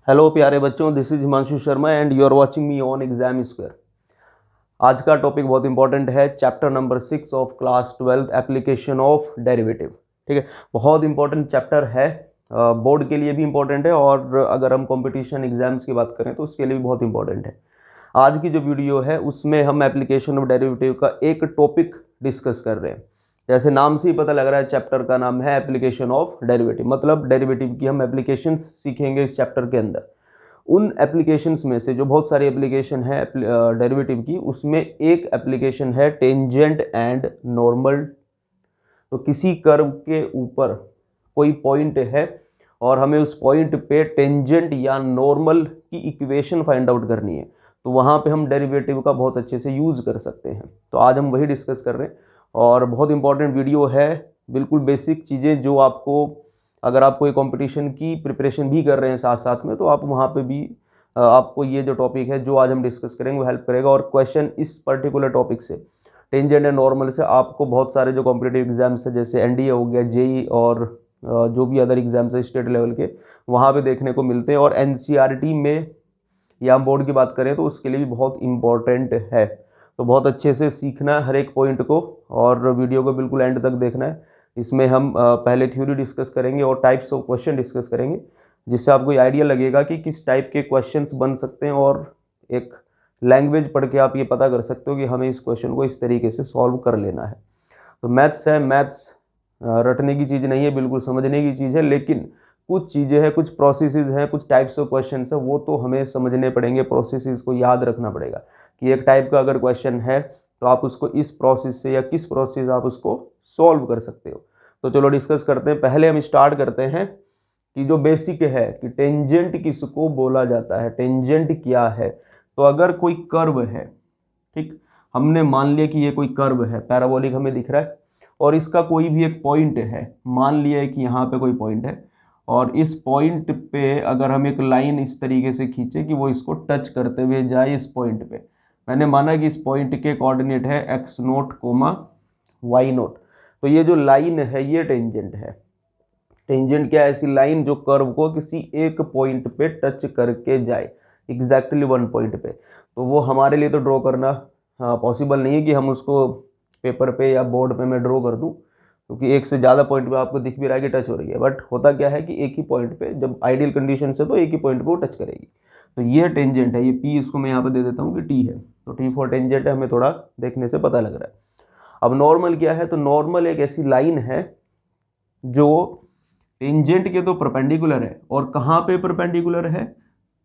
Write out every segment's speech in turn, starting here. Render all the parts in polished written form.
Hello प्यारे बच्चों, this is Himanshu Sharma and you are watching me on exam square. आज का टॉपिक बहुत इंपॉर्टेंट है, chapter number 6 of class 12 application of derivative. ठीक है, बहुत इंपॉर्टेंट चैप्टर है, बोर्ड के लिए भी इंपॉर्टेंट है और अगर हम कंपटीशन एग्जाम्स की बात करें तो उसके लिए भी बहुत इंपॉर्टेंट है। आज की जो वीडियो है उसमें हम एप्लीकेशन ऑफ डेरिवेटिव का एक टॉपिक डिस्कस कर रहे हैं। जैसे नाम से ही पता लग रहा है, चैप्टर का नाम है एप्लीकेशन ऑफ डेरिवेटिव, मतलब डेरिवेटिव की हम एप्लीकेशंस सीखेंगे इस चैप्टर के अंदर। उन एप्लीकेशंस में से जो बहुत सारी एप्लीकेशन है डेरिवेटिव की, उसमें एक एप्लीकेशन है टेंजेंट एंड नॉर्मल। तो किसी कर्व के ऊपर कोई पॉइंट है और हमें उस पॉइंट पे टेंजेंट या नॉर्मल की इक्वेशन फाइंड आउट करनी है, तो वहाँ पे हम डेरिवेटिव का बहुत अच्छे से यूज़ कर सकते हैं। तो आज हम वही डिस्कस कर रहे हैं और बहुत इंपॉर्टेंट वीडियो है, बिल्कुल बेसिक चीज़ें जो आपको, अगर आप कोई कंपटीशन की प्रिपरेशन भी कर रहे हैं साथ साथ में, तो आप वहाँ पे भी आपको ये जो टॉपिक है जो आज हम डिस्कस करेंगे वो हेल्प करेगा। और क्वेश्चन इस पर्टिकुलर टॉपिक से, टेंजेंट एंड नॉर्मल से, आपको बहुत सारे जो कॉम्पिटिटिव एग्जाम्स है जैसे एनडीए हो गया, जेई और जो भी अदर एग्जाम्स है स्टेट लेवल के, वहाँ पे देखने को मिलते हैं। और एनसीईआरटी में या हम बोर्ड की बात करें तो उसके लिए भी बहुत इंपॉर्टेंट है। तो बहुत अच्छे से सीखना है हर एक पॉइंट को और वीडियो को बिल्कुल एंड तक देखना है। इसमें हम पहले थ्योरी डिस्कस करेंगे और टाइप्स ऑफ क्वेश्चन डिस्कस करेंगे, जिससे आपको ये आइडिया लगेगा कि किस टाइप के क्वेश्चंस बन सकते हैं और एक लैंग्वेज पढ़ के आप ये पता कर सकते हो कि हमें इस क्वेश्चन को इस तरीके से सॉल्व कर लेना है। तो मैथ्स है, मैथ्स रटने की चीज़ नहीं है, बिल्कुल समझने की चीज़ है। लेकिन कुछ चीज़ें हैं, कुछ प्रोसेसेस हैं, कुछ टाइप्स ऑफ क्वेश्चन है, वो तो हमें समझने पड़ेंगे, प्रोसेसेस को याद रखना पड़ेगा कि एक टाइप का अगर क्वेश्चन है तो आप उसको इस प्रोसेस से या किस प्रोसेस आप उसको सॉल्व कर सकते हो। तो चलो डिस्कस करते हैं। पहले हम स्टार्ट करते हैं कि जो बेसिक है कि टेंजेंट किसको बोला जाता है, टेंजेंट क्या है। तो अगर कोई कर्व है, ठीक, हमने मान लिया कि ये कोई कर्व है, पैराबोलिक हमें दिख रहा है और इसका कोई भी एक पॉइंट है, मान लिया है कि यहाँ पे कोई पॉइंट है और इस पॉइंट पे अगर हम एक लाइन इस तरीके से खींचे कि वो इसको टच करते हुए जाए इस पॉइंट पे, मैंने माना कि इस पॉइंट के कोऑर्डिनेट है x naught comma y naught, तो ये जो लाइन है ये टेंजेंट है। टेंजेंट क्या है? ऐसी लाइन जो कर्व को किसी एक पॉइंट पे टच करके जाए, एग्जैक्टली वन पॉइंट पे। तो वो हमारे लिए तो ड्रॉ करना पॉसिबल नहीं है कि हम उसको पेपर पे या बोर्ड पे मैं ड्रॉ कर दूं, क्योंकि एक से ज़्यादा पॉइंट पे आपको दिख भी रहा है कि टच हो रही है। बट होता क्या है कि एक ही पॉइंट पे, जब आइडियल कंडीशन से, तो एक ही पॉइंट पे वो टच करेगी। तो ये टेंजेंट है, ये पी इसको मैं यहाँ पे दे देता हूँ कि टी है। तो टी फॉर टेंजेंट है, हमें थोड़ा देखने से पता लग रहा है। अब नॉर्मल क्या है? तो नॉर्मल एक ऐसी लाइन है जो टेंजेंट के तो परपेंडिकुलर है, और कहाँ पे परपेंडिकुलर है?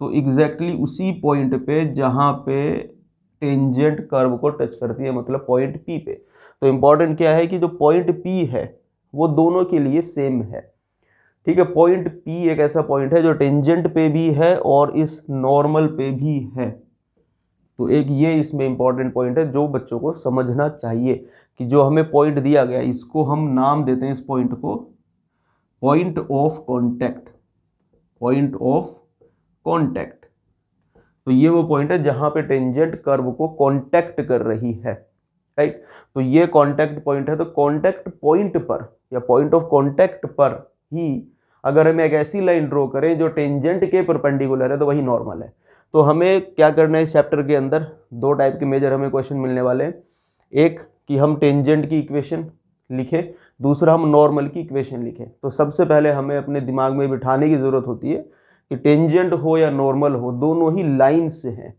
तो एग्जैक्टली उसी पॉइंट पे जहाँ पे टेंजेंट कर्व को टच करती है, मतलब पॉइंट पी पे। तो इंपॉर्टेंट क्या है कि जो पॉइंट पी है वो दोनों के लिए सेम है। ठीक है, पॉइंट पी एक ऐसा पॉइंट है जो टेंजेंट पे भी है और इस नॉर्मल पे भी है। तो एक ये इसमें इंपॉर्टेंट पॉइंट है जो बच्चों को समझना चाहिए कि जो हमें पॉइंट दिया गया, इसको हम नाम देते हैं, इस पॉइंट को point of contact, point of contact. तो ये वो पॉइंट है जहां पे टेंजेंट कर्व को कांटेक्ट कर रही है, राइट। तो ये कांटेक्ट पॉइंट है। तो कांटेक्ट पॉइंट पर या पॉइंट ऑफ कांटेक्ट पर ही अगर हम एक ऐसी लाइन ड्रॉ करें जो टेंजेंट के परपेंडिकुलर है, तो वही नॉर्मल है। तो हमें क्या करना है इस चैप्टर के अंदर? दो टाइप के मेजर हमें क्वेश्चन मिलने वाले हैं। एक कि हम टेंजेंट की इक्वेशन लिखें, दूसरा हम नॉर्मल की इक्वेशन लिखें। तो सबसे पहले हमें अपने दिमाग में बिठाने की जरूरत होती है कि टेंजेंट हो या नॉर्मल हो, दोनों ही लाइन से हैं।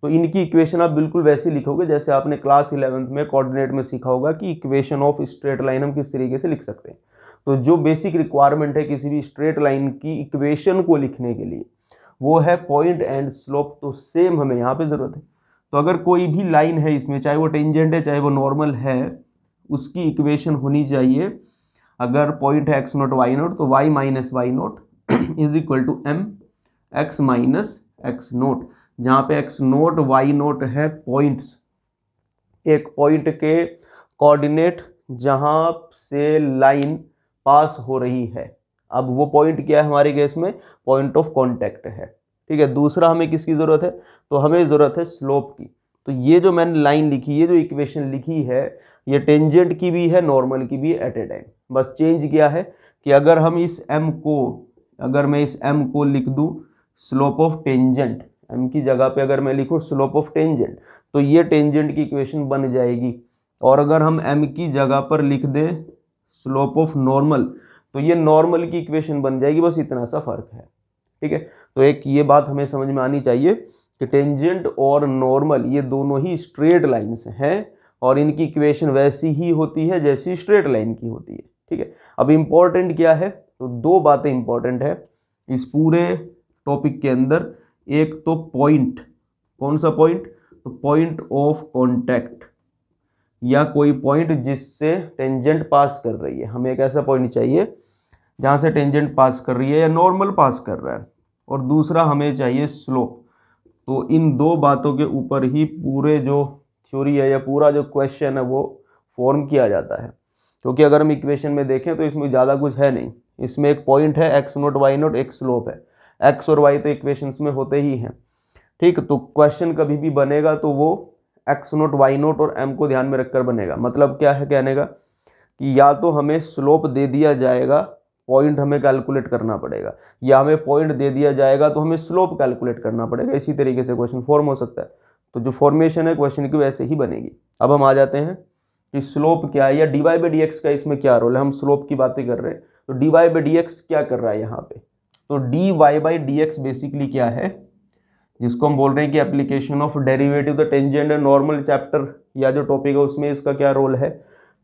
तो इनकी इक्वेशन आप बिल्कुल वैसे लिखोगे जैसे आपने क्लास 11th में कोऑर्डिनेट में सीखा होगा कि इक्वेशन ऑफ स्ट्रेट लाइन हम किस तरीके से लिख सकते हैं। तो जो बेसिक रिक्वायरमेंट है किसी भी स्ट्रेट लाइन की इक्वेशन को लिखने के लिए, वो है पॉइंट एंड स्लोप। तो सेम हमें यहाँ पे जरूरत है। तो अगर कोई भी लाइन है इसमें, चाहे वो टेंजेंट है चाहे वो नॉर्मल है, उसकी इक्वेशन होनी चाहिए, अगर पॉइंट है एक्स नोट वाई नोट, तो y minus y naught is equal to m x minus x naught, जहाँ पे एक्स नोट वाई नोट है पॉइंट्स, एक पॉइंट के कोऑर्डिनेट जहाँ से लाइन पास हो रही है। अब वो पॉइंट क्या है हमारे केस में? पॉइंट ऑफ कांटेक्ट है। ठीक है, दूसरा हमें किसकी ज़रूरत है? तो हमें ज़रूरत है स्लोप की। तो ये जो मैंने लाइन लिखी, ये जो इक्वेशन लिखी है, ये टेंजेंट की भी है, नॉर्मल की भी एट ए टाइम। बस चेंज क्या है कि अगर हम इस m को, अगर मैं इस m को लिख दूं स्लोप ऑफ टेंजेंट, m की जगह पे अगर मैं लिखूँ स्लोप ऑफ टेंजेंट तो ये टेंजेंट की इक्वेशन बन जाएगी। और अगर हम m की जगह पर लिख दें स्लोप ऑफ नॉर्मल तो ये नॉर्मल की इक्वेशन बन जाएगी, बस इतना सा फर्क है। ठीक है, तो एक ये बात हमें समझ में आनी चाहिए कि टेंजेंट और नॉर्मल ये दोनों ही स्ट्रेट लाइन्स हैं और इनकी इक्वेशन वैसी ही होती है जैसी स्ट्रेट लाइन की होती है। ठीक है, अब इम्पोर्टेंट क्या है, तो दो बातें इंपॉर्टेंट है इस पूरे टॉपिक के अंदर। एक तो पॉइंट, कौन सा पॉइंट, तो पॉइंट ऑफ कॉन्टैक्ट, या कोई पॉइंट जिससे टेंजेंट पास कर रही है। हमें एक ऐसा पॉइंट चाहिए जहाँ से टेंजेंट पास कर रही है या नॉर्मल पास कर रहा है, और दूसरा हमें चाहिए स्लोप। तो इन दो बातों के ऊपर ही पूरे जो थ्योरी है या पूरा जो क्वेश्चन है वो फॉर्म किया जाता है। क्योंकि अगर हम इक्वेशन में देखें तो इसमें ज़्यादा कुछ है नहीं, इसमें एक पॉइंट है एक्स नोट वाई नोट, एक स्लोप है। एक्स और वाई तो इक्वेशंस में होते ही हैं। ठीक, तो क्वेश्चन कभी भी बनेगा तो वो एक्स नोट वाई नोट और एम को ध्यान में रखकर बनेगा। मतलब क्या है कहने का, कि या तो हमें स्लोप दे दिया जाएगा, पॉइंट हमें कैलकुलेट करना पड़ेगा, या हमें पॉइंट दे दिया जाएगा तो हमें स्लोप कैलकुलेट करना पड़ेगा। इसी तरीके से क्वेश्चन फॉर्म हो सकता है। तो जो फॉर्मेशन है क्वेश्चन की वैसे ही बनेगी। अब हम आ जाते हैं कि स्लोप क्या है या d y by d x का इसमें क्या रोल है। हम स्लोप की बातें कर रहे हैं तो d y by d x क्या कर रहा है यहाँ पे, तो d y by d x basically क्या है, जिसको हम बोल रहे हैं कि application of derivative the tangent and normal chapter या जो टॉपिक है उसमें इसका क्या रोल है।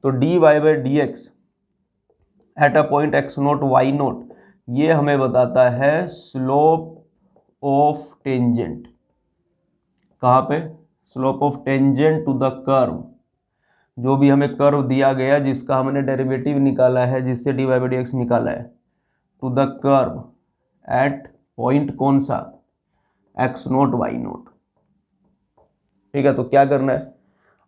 तो d y by d x at a point x naught y naught ये हमें बताता है स्लोप ऑफ टेंजेंट। कहाँ पे, slope of tangent to the curve. जो भी हमें कर्व दिया गया जिसका हमने डेरिवेटिव निकाला है, जिससे d y by d x निकाला है, to the curve at point कौन सा, एक्स नोट वाई नोट। ठीक है, तो क्या करना है,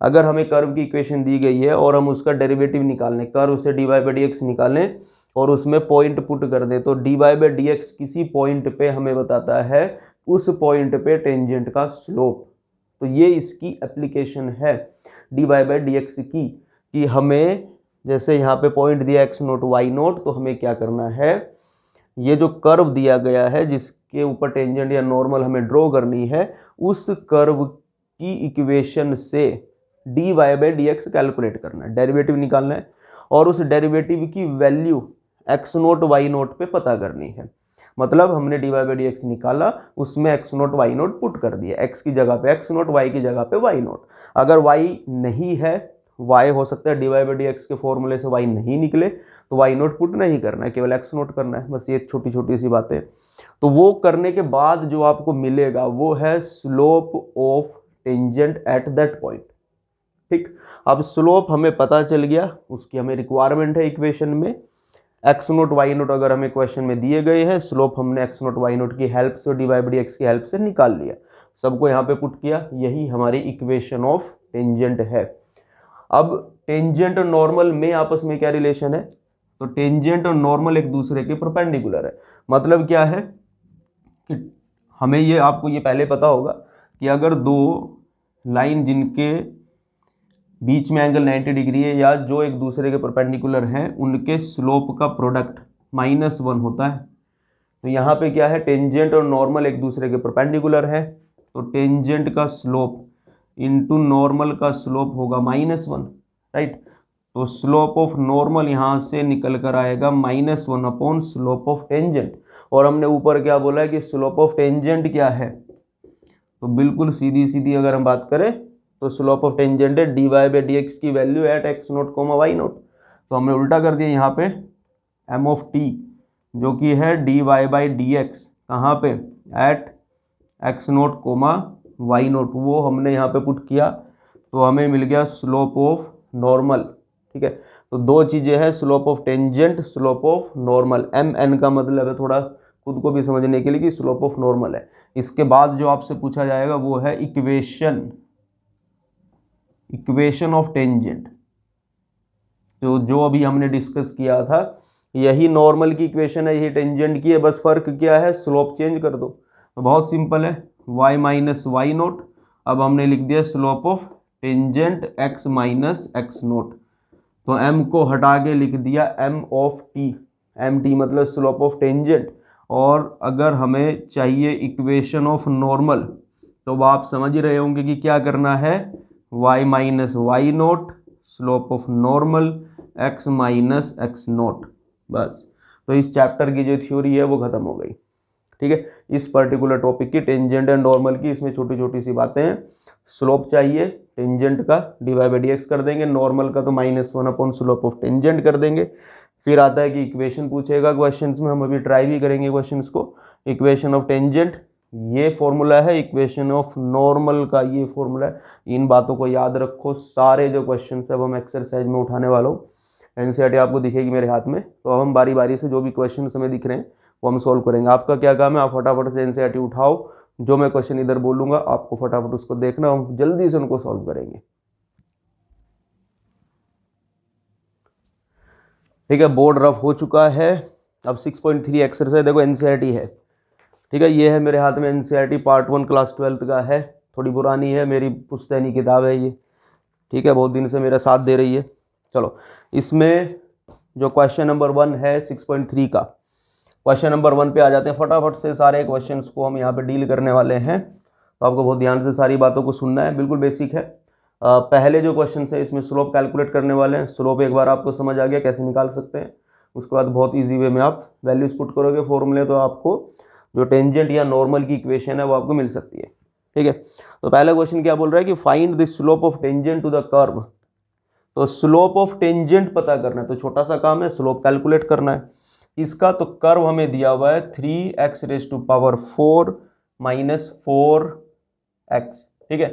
अगर हमें कर्व की इक्वेशन दी गई है और हम उसका डेरिवेटिव निकालें, कर्व से d y by d x निकालें और उसमें पॉइंट पुट कर दें, तो d y by d x किसी पॉइंट पे हमें बताता है उस पॉइंट पे टेंजेंट का स्लोप। तो ये इसकी एप्लीकेशन है d y by d x की, कि हमें जैसे यहाँ पे पॉइंट दिया एक्स नोट वाई नोट, तो हमें क्या करना है, ये जो कर्व दिया गया है जिसके ऊपर टेंजेंट या नॉर्मल हमें ड्रॉ करनी है, उस कर्व की इक्वेशन से d y by d x calculate करना है, डेरिवेटिव निकालना है और उस डेरिवेटिव की value x naught y naught पे पता करनी है। मतलब हमने d y by d x निकाला, उसमें x naught y naught put कर दिया, एक्स की जगह पे एक्स नोट, वाई की जगह पे वाई नोट। अगर वाई नहीं है, वाई हो सकता है d y by d x के फॉर्मूले से वाई नहीं निकले, तो वाई नोट पुट नहीं करना है, केवल एक्स नोट करना है। बस ये छोटी छोटी सी बातें। तो वो करने के बाद जो आपको मिलेगा वो है slope of tangent at that point. ठीक, अब स्लोप हमें पता चल गया, उसकी हमें रिक्वायरमेंट है इक्वेशन में। एक्स नोट वाई नोट अगर हमें क्वेश्चन में दिए गए हैं, स्लोप हमने एक्स नोट वाई नोट की हेल्प से, d y by d x की हेल्प से निकाल लिया, सबको यहाँ पे पुट किया, यही हमारी इक्वेशन ऑफ टेंजेंट है। अब टेंजेंट और नॉर्मल में आपस में क्या रिलेशन है, तो टेंजेंट और नॉर्मल एक दूसरे के परपेंडिकुलर है। मतलब क्या है कि हमें ये, आपको ये पहले पता होगा कि अगर दो लाइन जिनके बीच में एंगल 90 डिग्री है या जो एक दूसरे के परपेंडिकुलर हैं, उनके स्लोप का प्रोडक्ट -1 होता है। तो यहाँ पे क्या है, टेंजेंट और नॉर्मल एक दूसरे के परपेंडिकुलर है, तो टेंजेंट का स्लोप इनटू नॉर्मल का स्लोप होगा -1, राइट। तो स्लोप ऑफ नॉर्मल यहाँ से निकल कर आएगा -1 अपॉन स्लोप ऑफ टेंजेंट। और हमने ऊपर क्या बोला है कि स्लोप ऑफ टेंजेंट क्या है, तो बिल्कुल सीधी सीधी अगर हम बात करें तो स्लोप ऑफ टेंजेंट है d y by d x की value at x naught comma y naught. तो हमने उल्टा कर दिया, यहाँ पे एम ऑफ टी जो कि है d y by d x, कहाँ पे, at x naught comma y naught, वो हमने यहाँ पे पुट किया, तो हमें मिल गया स्लोप ऑफ नॉर्मल। ठीक है, तो दो चीज़ें हैं, slope of tangent, slope of normal. M n का मतलब है थोड़ा खुद को भी समझने के लिए कि स्लोप ऑफ नॉर्मल है। इसके बाद जो आपसे पूछा जाएगा वो है इक्वेशन ऑफ टेंजेंट। तो जो अभी हमने डिस्कस किया था यही नॉर्मल की इक्वेशन है, यही टेंजेंट की है, बस फर्क क्या है, स्लोप चेंज कर दो। तो बहुत सिंपल है, y माइनस वाई नोट। अब हमने लिख दिया slope of tangent x minus x note. तो m को हटा के लिख दिया m of t, m t मतलब स्लोप ऑफ टेंजेंट, और अगर हमें चाहिए इक्वेशन ऑफ नॉर्मल तो अब आप समझ ही रहे होंगे कि क्या करना है, y minus y naught slope of normal x minus x naught, बस। तो इस चैप्टर की जो थ्योरी है वो खत्म हो गई। ठीक है, इस पर्टिकुलर टॉपिक की टेंजेंट एंड नॉर्मल की इसमें छोटी छोटी सी बातें हैं। स्लोप चाहिए टेंजेंट का dy बाई डी एक्स कर देंगे, नॉर्मल का तो -1 स्लोप ऑफ टेंजेंट कर देंगे। फिर आता है कि इक्वेशन पूछेगा क्वेश्चंस में, हम अभी ट्राई भी करेंगे क्वेश्चंस को। इक्वेशन ऑफ टेंजेंट ये फॉर्मूला है, इक्वेशन ऑफ नॉर्मल का ये फॉर्मूला है। इन बातों को याद रखो। सारे जो क्वेश्चन है वो हम एक्सरसाइज में उठाने वाला हूँ। एनसीईआरटी आपको दिखेगी मेरे हाथ में, तो अब हम बारी बारी से जो भी क्वेश्चन हमें दिख रहे हैं वो हम सॉल्व करेंगे। आपका क्या काम है, आप फटाफट से एनसीईआरटी उठाओ, जो मैं क्वेश्चन इधर बोलूंगा आपको फटाफट उसको देखना, हम जल्दी से उनको सॉल्व करेंगे। ठीक है, बोर्ड रफ हो चुका है। अब 6.3 एक्सरसाइज देखो एनसीईआरटी है। ठीक है, ये है मेरे हाथ में एनसीईआरटी पार्ट 1 क्लास 12th का है, थोड़ी पुरानी है, मेरी पुश्तैनी किताब है ये। ठीक है, बहुत दिन से मेरा साथ दे रही है। चलो, इसमें जो क्वेश्चन नंबर 1 है 6.3 का, क्वेश्चन नंबर 1 पे आ जाते हैं। फटाफट से सारे क्वेश्चंस को हम यहाँ पे डील करने वाले हैं, तो आपको बहुत ध्यान से सारी बातों को सुनना है, बिल्कुल बेसिक है। पहले जो क्वेश्चन है इसमें स्लोप कैलकुलेट करने वाले हैं। स्लोप एक बार आपको समझ आ गया कैसे निकाल सकते हैं, उसके बाद बहुत ईजी वे में आप वैल्यूज पुट करोगे फॉर्मूले, तो आपको जो टेंजेंट या नॉर्मल की इक्वेशन है वो आपको मिल सकती है। ठीक है, तो पहला क्वेश्चन क्या बोल रहा है कि find the slope of tangent to the curve. तो स्लोप ऑफ टेंजेंट पता करना है, तो छोटा सा काम है, स्लोप कैलकुलेट करना है इसका। तो कर्व हमें दिया हुआ है 3x⁴ माइनस 4x। ठीक है,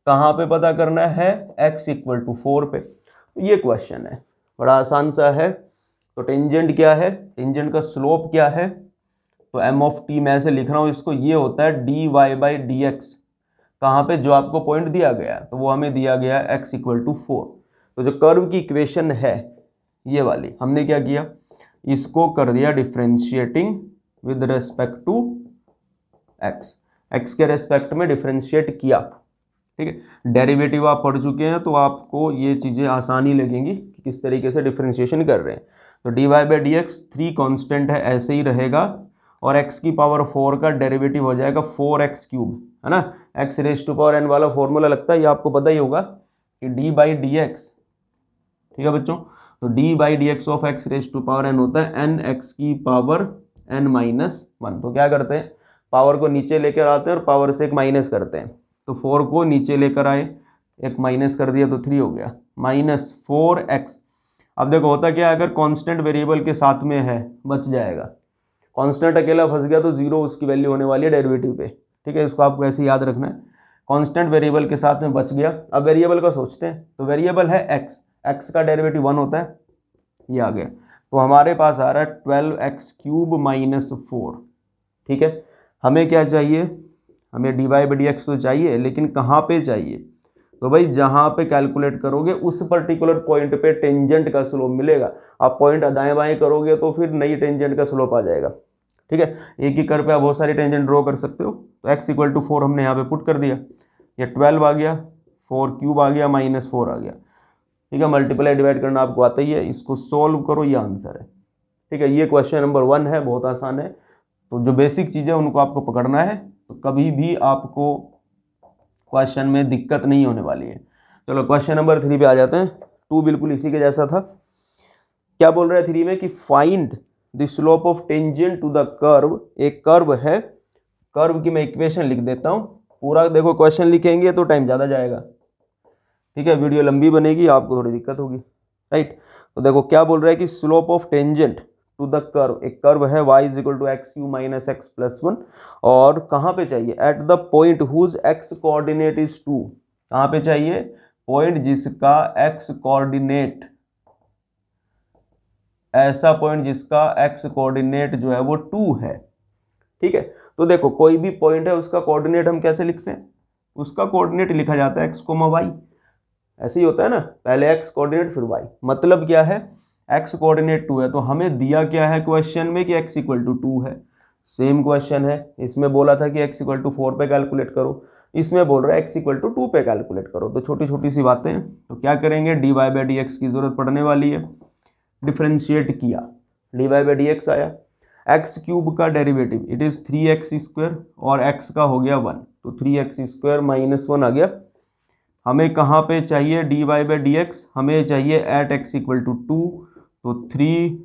कहाँ पे पता करना है, x = 4 पे। तो ये क्वेश्चन है, बड़ा आसान सा है। तो टेंजेंट क्या है, टेंजेंट का स्लोप क्या है, तो m(t) मैं ऐसे लिख रहा हूँ इसको, ये होता है dy/dx। कहाँ पे, जो आपको पॉइंट दिया गया है तो वो हमें दिया गया है x = 4। तो जो कर्व की इक्वेशन है ये वाली, हमने क्या किया, इसको कर दिया differentiating with respect to x, x के रेस्पेक्ट में डिफ्रेंशिएट किया। ठीक है, डेरिवेटिव आप पढ़ चुके हैं तो आपको ये चीज़ें आसानी लगेंगी कि किस तरीके से डिफ्रेंशिएशन कर रहे हैं। तो dy/dx 3 कांस्टेंट है, ऐसे ही रहेगा, और x⁴ का डेरिवेटिव हो जाएगा 4x³ है ना। x⁴n वाला फॉर्मूला लगता है, ये आपको पता ही होगा कि d/dx। ठीक है बच्चों, तो d/dx ऑफ x⁴n होता है n(x⁴n-1). तो क्या करते हैं, पावर को नीचे लेकर आते हैं और पावर से एक माइनस करते हैं। तो 4 को नीचे लेकर आए, एक माइनस कर दिया तो 3 हो गया, -4x। अब देखो होता क्या है, अगर कांस्टेंट वेरिएबल के साथ में है बच जाएगा, कांस्टेंट अकेला फंस गया तो 0 उसकी वैल्यू होने वाली है डेरिवेटिव पे। ठीक है, इसको आपको ऐसे याद रखना है, कांस्टेंट वेरिएबल के साथ में बच गया। अब वेरिएबल का सोचते हैं, तो वेरिएबल है x का डेरिवेटिव 1 होता है, ये आ गया। तो हमारे पास आ रहा है 12x³ - 4। ठीक है, हमें क्या चाहिए, हमें dy/dx तो चाहिए, लेकिन कहाँ पे चाहिए, तो भाई जहाँ पे कैलकुलेट करोगे उस पर्टिकुलर पॉइंट पे टेंजेंट का स्लोप मिलेगा। आप पॉइंट दाएं बाएं करोगे तो फिर नई टेंजेंट का स्लोप आ जाएगा। ठीक है, एक ही कर्व पे आप बहुत सारी टेंजेंट ड्रॉ कर सकते हो। तो x = 4 हमने यहाँ पे पुट कर दिया, ये 12 आ गया, 4³ आ गया, -4 आ गया। ठीक है, मल्टीप्लाई डिवाइड करना आपको आता ही है, इसको सॉल्व करो, ये आंसर है। ठीक है, ये क्वेश्चन नंबर 1 है, बहुत आसान है। तो जो बेसिक चीज़ें उनको आपको पकड़ना है, तो कभी भी आपको क्वेश्चन में दिक्कत नहीं होने वाली है। चलो क्वेश्चन नंबर 3 पे आ जाते हैं। 2 बिल्कुल इसी के जैसा था। क्या बोल रहे हैं 3 में कि find the slope of tangent to the curve. एक कर्व है, कर्व की मैं इक्वेशन लिख देता हूँ, पूरा देखो क्वेश्चन लिखेंगे तो टाइम ज़्यादा जाएगा। ठीक है, वीडियो लंबी बनेगी, आपको थोड़ी दिक्कत होगी, राइट। तो देखो क्या बोल रहा है कि slope of tangent to the curve, एक कर्व है y = x³ - x+1, और कहाँ पे चाहिए, at the point whose x coordinate is 2। कहाँ पे चाहिए, पॉइंट जिसका x कोऑर्डिनेट, ऐसा पॉइंट जिसका x कोऑर्डिनेट जो है वो 2 है। ठीक है, तो देखो कोई भी पॉइंट है उसका कोऑर्डिनेट हम कैसे लिखते हैं, उसका कोऑर्डिनेट लिखा जाता है x, y। ऐसे ही होता है ना, पहले x कोऑर्डिनेट फिर y। मतलब क्या है, x कोऑर्डिनेट 2 है, तो हमें दिया क्या है क्वेश्चन में कि x = 2 है। सेम क्वेश्चन है, इसमें बोला था कि x = 4 पे कैलकुलेट करो, इसमें बोल रहा है x = 2 पे कैलकुलेट करो। तो छोटी छोटी सी बातें हैं, तो क्या करेंगे, dy/dx की जरूरत पड़ने वाली है। डिफ्रेंशिएट किया, dy/dx आया, एक्स क्यूब का डेरिवेटिव इट इज़ 3x² और x का हो गया 1, तो 3x² माइनस 1 आ गया। हमें कहाँ पे चाहिए dy/dx, हमें चाहिए एट x = 2, तो 3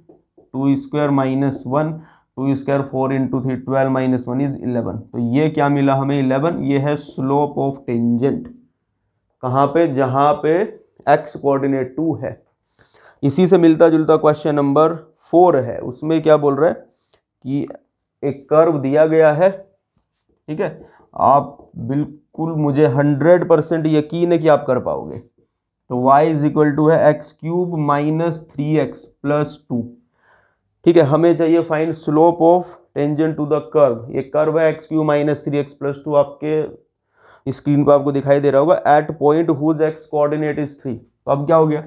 2² माइनस 1 2² 4 × 3 12 माइनस 1 इज 11। तो ये क्या मिला हमें 11, ये है स्लोप ऑफ टेंजेंट। कहाँ पे? जहाँ पे x कोऑर्डिनेट 2 है। इसी से मिलता जुलता क्वेश्चन नंबर 4 है, उसमें क्या बोल रहा है कि एक कर्व दिया गया है, ठीक है, आप बिल्कुल मुझे 100% यकीन है कि आप कर पाओगे। तो y = है x³ माइनस 3x प्लस 2, ठीक है। हमें चाहिए find slope of tangent to the curve. ये कर्व है x³ माइनस 3x प्लस 2, आपके स्क्रीन पर आपको दिखाई दे रहा होगा, at point whose x coordinate is 3। तो अब क्या हो गया,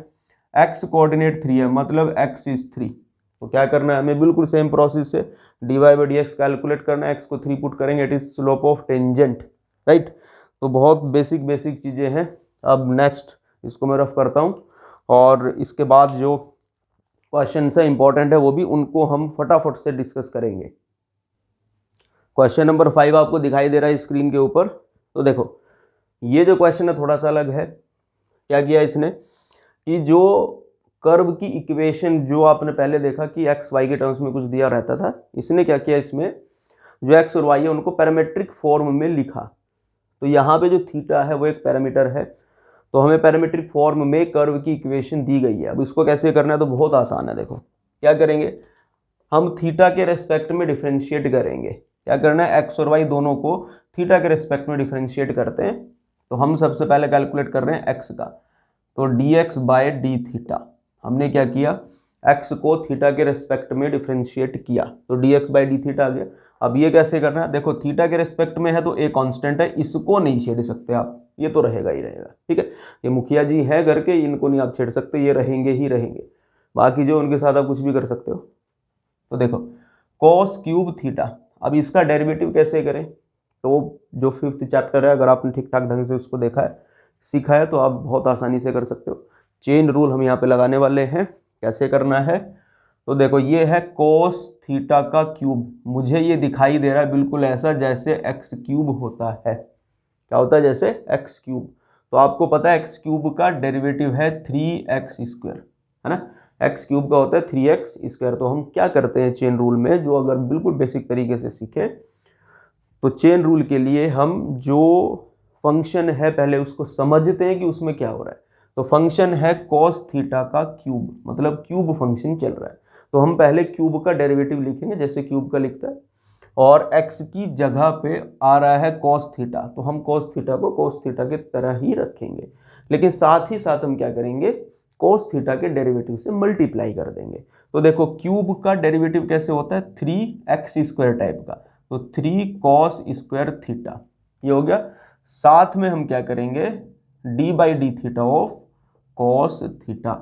x कोऑर्डिनेट 3 है, मतलब x इज 3। तो क्या करना है हमें, बिल्कुल सेम प्रोसेस से dy/dx कैलकुलेट करना है, x को 3 पुट करेंगे, it is slope of tangent, right. तो बहुत बेसिक चीज़ें हैं। अब नेक्स्ट इसको मैं रफ करता हूँ, और इसके बाद जो क्वेश्चन है इंपॉर्टेंट है वो भी, उनको हम फटाफट से डिस्कस करेंगे। क्वेश्चन नंबर 5 आपको दिखाई दे रहा है स्क्रीन के ऊपर। तो देखो ये जो क्वेश्चन है थोड़ा सा अलग है। क्या किया इसने कि जो कर्व की इक्वेशन जो आपने पहले देखा कि एक्स वाई के टर्म्स में कुछ दिया रहता था, इसने क्या किया, इसमें जो एक्स और वाई है उनको पैरामीट्रिक फॉर्म में लिखा। तो यहाँ पे जो थीटा है वो एक पैरामीटर है, तो हमें पैरामीट्रिक फॉर्म में कर्व की इक्वेशन दी गई है। अब इसको कैसे करना है, तो बहुत आसान है। देखो क्या करेंगे, हम थीटा के रेस्पेक्ट में डिफ्रेंशिएट करेंगे। क्या करना है, एक्स और वाई दोनों को थीटा के रेस्पेक्ट में डिफ्रेंशिएट करते हैं। तो हम सबसे पहले कैलकुलेट कर रहे हैं एक्स का, तो dx/d θ। हमने क्या किया, x को थीटा के रेस्पेक्ट में डिफ्रेंशिएट किया, तो dx/d θ आ गया। अब ये कैसे करना है, देखो थीटा के रेस्पेक्ट में है तो ए कांस्टेंट है, इसको नहीं छेड़ सकते आप, ये तो रहेगा ही रहेगा, ठीक है। ये मुखिया जी हैं घर के, इनको नहीं आप छेड़ सकते, ये रहेंगे ही रहेंगे। बाकी जो उनके साथ आप कुछ भी कर सकते हो। तो देखो cos³ θ, अब इसका डेरिवेटिव कैसे करें, तो जो 5th चैप्टर है, अगर आपने ठीक ठाक ढंग से उसको देखा है सीखा है तो आप बहुत आसानी से कर सकते हो। चेन रूल हम यहाँ पे लगाने वाले हैं। कैसे करना है, तो देखो ये है cos θ का क्यूब। मुझे ये दिखाई दे रहा है बिल्कुल ऐसा जैसे x³ होता है। क्या होता है, जैसे x³। तो आपको पता है x³ का डेरिवेटिव है 3x², है ना। x³ का होता है 3x²। तो हम क्या करते हैं चेन रूल में, जो अगर बिल्कुल बेसिक तरीके से सीखे, तो चेन रूल के लिए हम जो फंक्शन है पहले उसको समझते हैं कि उसमें क्या हो रहा है। तो फंक्शन है cos θ का क्यूब, मतलब क्यूब फंक्शन चल रहा है। तो हम पहले क्यूब का डेरिवेटिव लिखेंगे जैसे क्यूब का लिखता है, और x की जगह पे आ रहा है cos θ, तो हम cos θ को cos θ के तरह ही रखेंगे, लेकिन साथ ही साथ हम क्या करेंगे, cos θ के डेरिवेटिव से मल्टीप्लाई कर देंगे। तो देखो क्यूब का डेरिवेटिव कैसे होता है, 3x² टाइप का, तो 3 cos² θ, ये हो गया। साथ में हम क्या करेंगे, d/dθ ऑफ cos θ।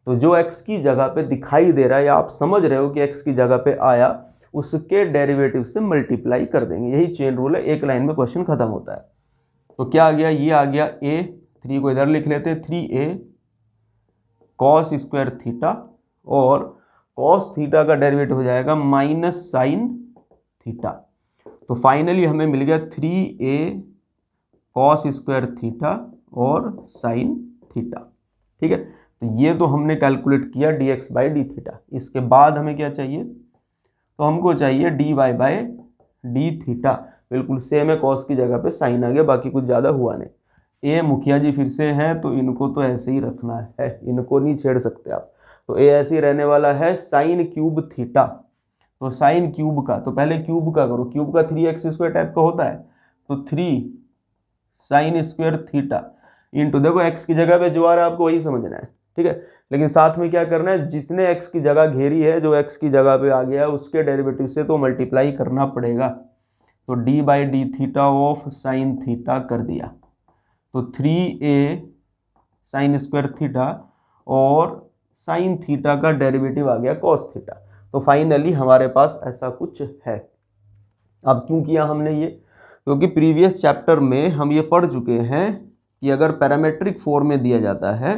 तो जो x की जगह पे दिखाई दे रहा है, या आप समझ रहे हो कि x की जगह पे आया, उसके डेरिवेटिव से मल्टीप्लाई कर देंगे। यही चेन रूल है, एक लाइन में क्वेश्चन खत्म होता है। तो क्या आ गया, ये आ गया a, 3 को इधर लिख लेते हैं, 3a cos² θ, और cos θ का डेरिवेटिव हो जाएगा माइनस sin θ। तो फाइनली हमें मिल गया 3a cos² θ और sin θ, ठीक है। तो ये तो हमने कैलकुलेट किया dx/dθ। इसके बाद हमें क्या चाहिए, तो हमको चाहिए dy/dθ। बिल्कुल सेम है, cos की जगह पे sin आ गया, बाकी कुछ ज़्यादा हुआ नहीं। ए मुखिया जी फिर से हैं, तो इनको तो ऐसे ही रखना है, इनको नहीं छेड़ सकते आप। तो ए ऐसे ही रहने वाला है sin³ θ। तो sin³ का, तो पहले क्यूब का करो, क्यूब का 3x² टाइप का होता है, तो 3 sin² θ इंटू, देखो x की जगह पे जो आ रहा है आपको वही समझना है, ठीक है। लेकिन साथ में क्या करना है, जिसने x की जगह घेरी है, जो x की जगह पे आ गया है, उसके डेरिवेटिव से तो मल्टीप्लाई करना पड़ेगा। तो d/dθ ऑफ sin θ कर दिया, तो 3a sin² θ और sin θ का डेरिवेटिव आ गया cos θ। तो फाइनली हमारे पास ऐसा कुछ है। अब क्यों किया हमने ये, क्योंकि प्रीवियस चैप्टर में हम ये पढ़ चुके हैं कि अगर पैरामेट्रिक फॉर्म में दिया जाता है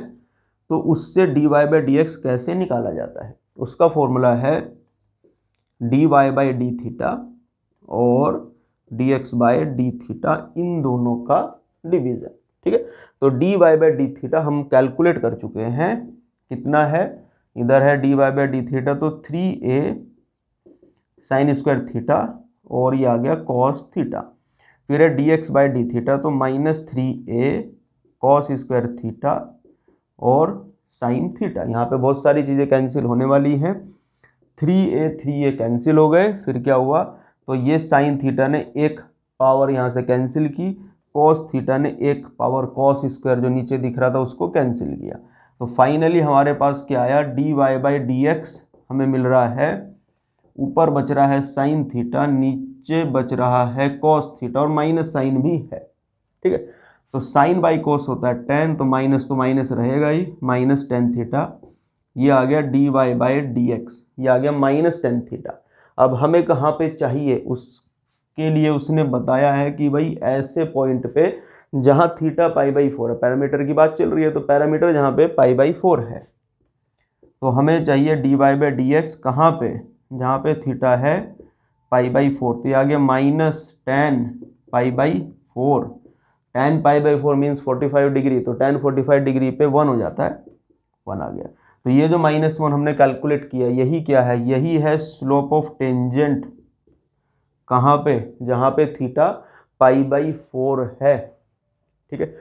तो उससे dy/dx कैसे निकाला जाता है। उसका फॉर्मूला है d y by d theta और d x by d theta, इन दोनों का डिवीजन। ठीक है, तो d y by d theta हम कैलकुलेट कर चुके हैं, कितना है, इधर है d y by d theta तो 3a साइन स्क्वायर थीटा और ये आ गया कॉस थीटा, फिर है D x by d theta तो -3a कॉस स्क्वायर थीटा और साइन थीटा। यहाँ पे बहुत सारी चीज़ें कैंसिल होने वाली हैं, 3a कैंसिल हो गए, फिर क्या हुआ, तो ये साइन थीटा ने एक पावर यहाँ से कैंसिल की, कॉस थीटा ने एक पावर कॉस स्क्वायर जो नीचे दिख रहा था उसको कैंसिल किया, तो फाइनली हमारे पास क्या आया, d y by d x हमें मिल रहा है, ऊपर बच रहा है साइन थीटा, नीचे बच रहा है कॉस थीटा और माइनस साइन भी है। ठीक है, तो साइन बाई कॉस होता है टेन, तो माइनस रहेगा ही, -10 थीटा, ये आ गया d y by d x, ये आ गया -10 थीटा। अब हमें कहाँ पे चाहिए, उसके लिए उसने बताया है कि भाई ऐसे पॉइंट पे जहाँ थीटा π/4 है, पैरामीटर की बात चल रही है, तो पैरामीटर जहाँ पे π/4 है, तो हमें चाहिए d y by d x कहाँ पे, जहाँ पे थीटा है π/4, तो ये आ गया -10 π/4, 10 π/4 मीन्स 45 डिग्री, तो 10 45 डिग्री पे 1 हो जाता है, 1 आ गया। तो ये जो -1 हमने कैलकुलेट किया, यही क्या है, यही है स्लोप ऑफ टेंजेंट, कहाँ पे, जहाँ पे थीटा π/4 है। ठीक है,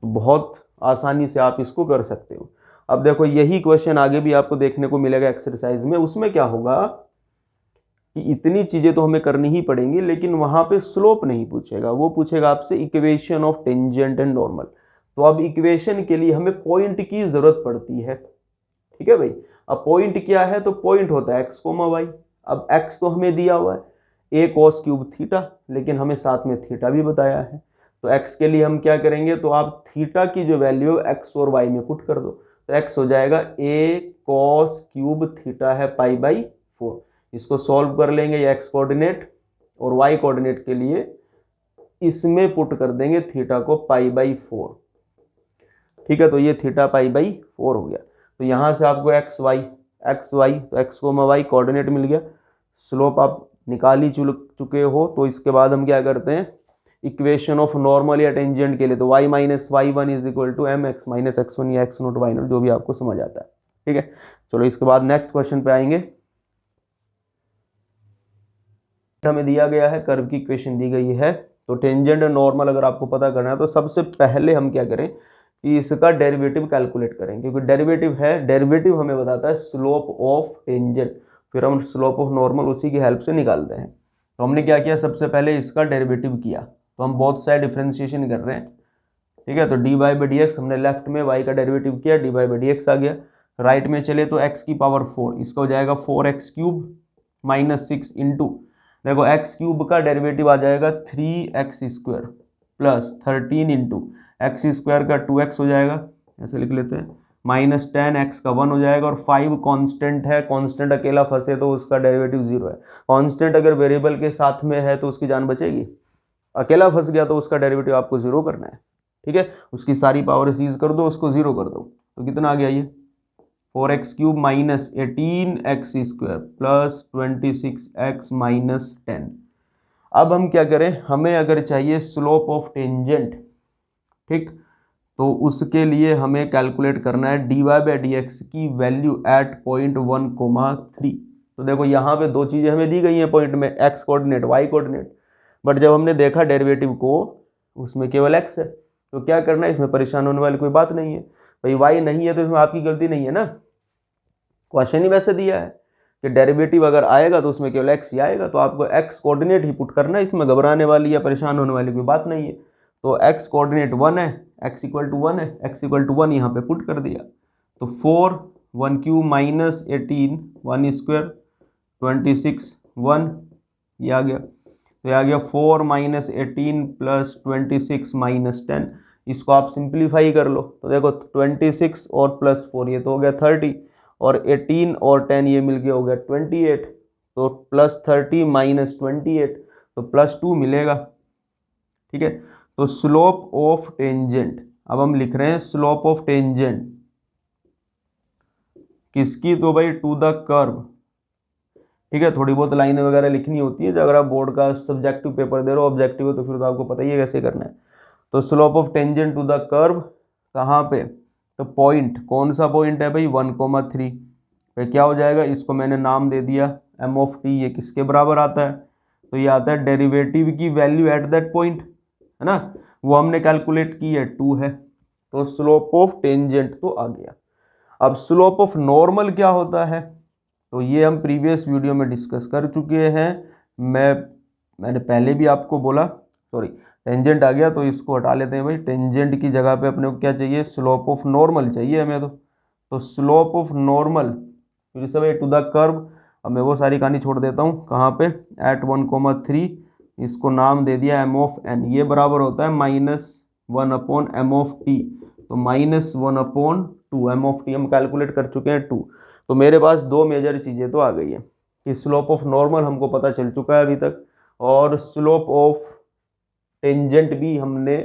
बहुत आसानी से आप इसको कर सकते हो। अब देखो यही क्वेश्चन आगे भी आपको देखने को मिलेगा एक्सरसाइज में, उसमें क्या होगा कि इतनी चीजें तो हमें करनी ही पड़ेंगी, लेकिन वहां पे स्लोप नहीं पूछेगा, वो पूछेगा आपसे equation of tangent and normal. तो अब इक्वेशन के लिए हमें पॉइंट की जरूरत पड़ती है। ठीक है भाई, अब पॉइंट क्या है, तो पॉइंट होता है x, y। अब x तो हमें दिया हुआ है a cos क्यूब थीटा, लेकिन हमें साथ में थीटा भी बताया है, तो x के लिए हम क्या करेंगे, तो आप थीटा की जो वैल्यू है x और y में पुट कर दो, तो x हो जाएगा a cos क्यूब थीटा है π/4, इसको सॉल्व कर लेंगे, ये x कोऑर्डिनेट और y कोऑर्डिनेट के लिए इसमें पुट कर देंगे थीटा को π/4। ठीक है, तो ये थीटा π/4 हो गया, तो यहाँ से आपको x y तो x, y कोऑर्डिनेट मिल गया, स्लोप आप निकाल ही चुके हो, तो इसके बाद हम क्या करते हैं, इक्वेशन ऑफ नॉर्मल या टेंजेंट के लिए, तो y minus y1 is equal to mx minus x1 या x0 y0, जो भी आपको समझ आता है। ठीक है, चलो इसके बाद नेक्स्ट क्वेश्चन पे आएंगे। हमें दिया गया है, कर्व की इक्वेशन दी गई है, तो टेंजेंट और नॉर्मल अगर आपको पता करना है, तो सबसे पहले हम क्या करें कि इसका डेरिवेटिव कैलकुलेट करें, क्योंकि डेरिवेटिव है, डेरिवेटिव हमें बताता है स्लोप ऑफ टेंजेंट, फिर हम स्लोप ऑफ नॉर्मल उसी की हेल्प से निकालते हैं। तो हमने क्या किया, सबसे पहले इसका डेरिवेटिव किया, तो हम बोथ साइड डिफरेंशिएशन कर रहे हैं। ठीक है, तो d y by d x हमने लेफ्ट में y का डेरिवेटिव किया, d y by d x आ गया, राइट में चले तो x की पावर 4, इसका हो जाएगा 4x क्यूब -6 इंटू, देखो x क्यूब का डेरिवेटिव आ जाएगा 3x square plus 13 into x square का 2x हो जाएगा, ऐसे लिख लेते हैं, -10 x का 1 हो जाएगा, और 5 कांस्टेंट है, कांस्टेंट अकेला फंसे तो उसका डेरिवेटिव 0 है, कांस्टेंट अगर वेरिएबल के साथ में है तो उसकी जान बचेगी, अकेला फंस गया तो उसका डेरिवेटिव आपको 0 करना है। ठीक है, उसकी सारी पावर सीज कर दो, उसको 0 कर दो, तो कितना आ गया ये 4x cube -18x square plus 26x -10। अब हम क्या करें, हमें अगर चाहिए स्लोप ऑफ टेंजेंट, ठीक, तो उसके लिए हमें कैलकुलेट करना है d y by d x की वैल्यू एट पॉइंट 1,3। तो देखो यहाँ पे दो चीज़ें हमें दी गई हैं पॉइंट में, x coordinate y coordinate, but जब हमने देखा डेरिवेटिव को उसमें केवल एक्स है, तो क्या करना है, इसमें परेशान होने वाली कोई बात नहीं है भाई, वाई नहीं है तो इसमें आपकी गलती नहीं है ना, क्वेश्चन ही वैसे दिया है कि डेरिवेटिव अगर आएगा तो उसमें केवल एक्स ही आएगा, तो आपको एक्स कोऑर्डिनेट ही पुट करना है, इसमें घबराने वाली या परेशान होने वाली कोई बात नहीं है। तो x कोऑर्डिनेट 1 है, x इक्वल टू 1 है, x इक्वल टू 1 यहाँ पे पुट कर दिया, तो 4 1 क्यूब -18 1 स्क्वायर 26 1, ये आ गया, तो ये आ गया 4 -18 प्लस 26 -10, इसको आप सिंप्लीफाई कर लो, तो देखो 26 और प्लस 4 ये तो हो गया 30, और 18 और 10 ये मिल गया हो गया 28, तो +30 -28 तो +2 मिलेगा। ठीक है, तो स्लोप ऑफ टेंजेंट, अब हम लिख रहे हैं स्लोप ऑफ टेंजेंट किसकी, तो भाई टू द कर्व ठीक है, थोड़ी बहुत लाइनें वगैरह लिखनी होती है, अगर आप बोर्ड का सब्जेक्टिव पेपर दे रहे हो, ऑब्जेक्टिव है तो फिर तो आपको पता ही है कैसे करना है। तो slope of tangent to the curve कहाँ पे, तो पॉइंट, कौन सा पॉइंट है भाई, 1,3 पे क्या हो जाएगा, इसको मैंने नाम दे दिया एम ऑफ टी। ये किसके बराबर आता है, तो ये आता है डेरिवेटिव की वैल्यू एट दैट पॉइंट, है ना, वो हमने कैलकुलेट की है 2 है। तो स्लोप ऑफ टेंजेंट तो आ गया। अब स्लोप ऑफ नॉर्मल क्या होता है, तो ये हम प्रीवियस वीडियो में डिस्कस कर चुके हैं। मैंने पहले भी आपको बोला, सॉरी टेंजेंट आ गया तो इसको हटा लेते हैं भाई, टेंजेंट की जगह पे अपने को क्या चाहिए, स्लोप ऑफ नॉर्मल चाहिए हमें। तो स्लोप ऑफ नॉर्मल फिर से भाई टू द कर्व, अब मैं वो सारी कहानी छोड़ देता हूँ, कहाँ पे, एट 1,3, इसको नाम दे दिया एम ऑफ एन, ये बराबर होता है -1 अपॉन एम ऑफ टी। तो -1 अपॉन 2, एम ऑफ टी हम कैलकुलेट कर चुके हैं 2। तो मेरे पास दो मेजर चीज़ें तो आ गई हैं कि स्लोप ऑफ नॉर्मल हमको पता चल चुका है अभी तक, और स्लोप ऑफ टेंजेंट भी हमने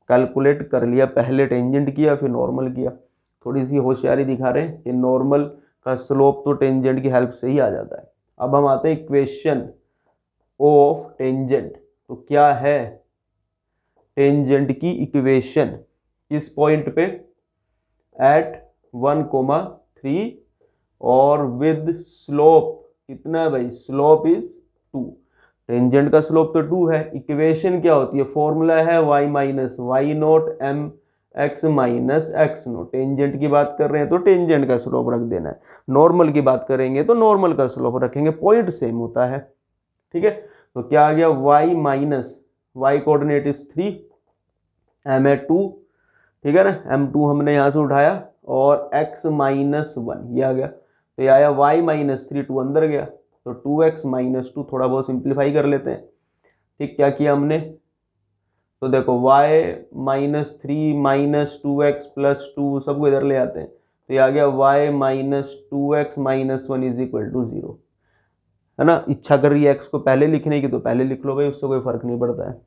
कैलकुलेट कर लिया, पहले टेंजेंट किया फिर नॉर्मल किया। थोड़ी सी होशियारी दिखा रहे हैं कि नॉर्मल का स्लोप तो टेंजेंट की हेल्प से ही आ जाता है। अब हम आते हैं इक्वेशन ऑफ टेंजेंट। तो क्या है टेंजेंट की इक्वेशन, किस पॉइंट पे, एट 1,3 और विद स्लोप कितना है भाई, स्लोप इज 2। टेंजेंट का स्लोप तो 2 है। इक्वेशन क्या होती है, फॉर्मूला है y minus y naught m x minus x naught. Tangent की बात कर रहे हैं तो टेंजेंट का स्लोप रख देना है, नॉर्मल की बात करेंगे तो नॉर्मल का स्लोप रखेंगे, पॉइंट सेम होता है। ठीक है, तो क्या आ गया, y minus y coordinate is 3, m है 2, ठीक है ना, m2 हमने यहाँ से उठाया, और x माइनस 1 ये आ गया। तो ये आया y माइनस 3, 2 अंदर गया, तो 2x माइनस 2, थोड़ा बहुत सिंप्लीफाई कर लेते हैं। ठीक, क्या किया हमने, तो देखो y minus 3 minus 2x plus 2 सबको इधर ले आते हैं, तो ये आ गया y minus 2x minus 1 is equal to 0, है ना। इच्छा कर रही है x को पहले लिखने की तो पहले लिख लो भाई, उससे कोई फर्क नहीं पड़ता है,